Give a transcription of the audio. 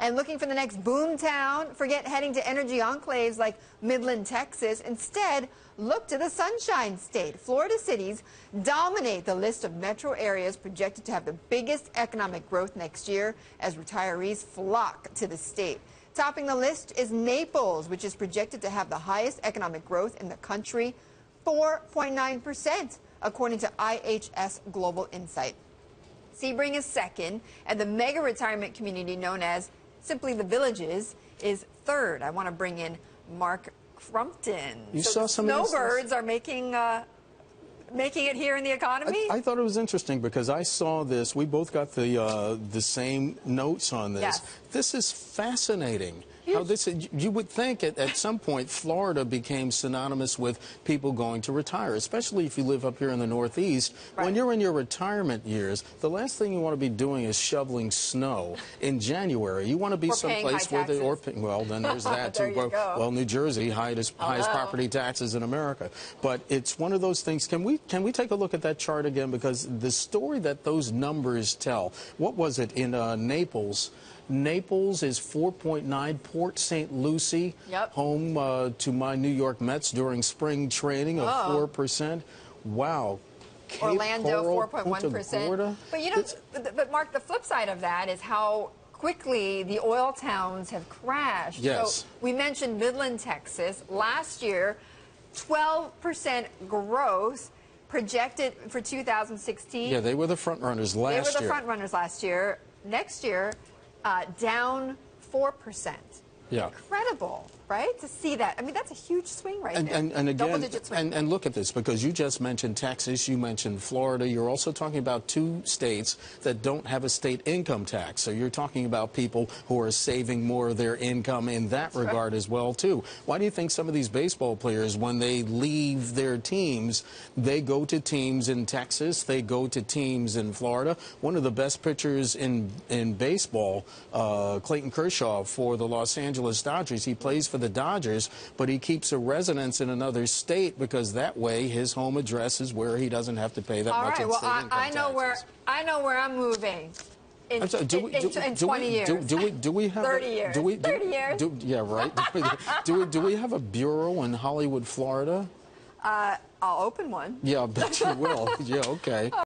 And looking for the next boom town? Forget heading to energy enclaves like Midland, Texas. Instead, look to the Sunshine State. Florida cities dominate the list of metro areas projected to have the biggest economic growth next year as retirees flock to the state. Topping the list is Naples, which is projected to have the highest economic growth in the country, 4.9%, according to IHS Global Insight. Sebring is second, and the mega retirement community known as simply the Villages is third. I want to bring in Mark Crumpton. You saw some snowbirds are making it here in the economy? I thought it was interesting because I saw this. We both got the same notes on this. Yes. This is fascinating. How this, you would think at some point Florida became synonymous with people going to retire, especially if you live up here in the Northeast. Right. When you're in your retirement years, the last thing you want to be doing is shoveling snow in January. You want to be someplace where they, well, then there's that too. Well, New Jersey, highest property taxes in America. But it's one of those things. Can we take a look at that chart again? Because the story that those numbers tell, what was it in Naples? Naples is 4.9. Port St. Lucie, home to my New York Mets during spring training of 4%. Wow. Orlando, 4.1%. But you know, but Mark, the flip side of that is how quickly the oil towns have crashed. Yes. So we mentioned Midland, Texas. Last year, 12% growth projected for 2016. Yeah, they were the front runners last year. They were the front runners last year. Next year, down 4%. Yeah. Incredible, right? To see that. I mean, that's a huge swing right there. And again, double-digit swing. And look at this, because you just mentioned Texas, you mentioned Florida. You're also talking about two states that don't have a state income tax. So you're talking about people who are saving more of their income in that regard as well, too. Why do you think some of these baseball players, when they leave their teams, they go to teams in Texas, they go to teams in Florida? One of the best pitchers in baseball, Clayton Kershaw for the Los Angeles Dodgers. He plays for the Dodgers, but he keeps a residence in another state because that way his home address is where he doesn't have to pay that much in state income taxes. I know where I'm moving in 20 years. Do we have 30 years. 30 years. Yeah, right. do we have a bureau in Hollywood, Florida? I'll open one. Yeah, I bet you will. Yeah, okay.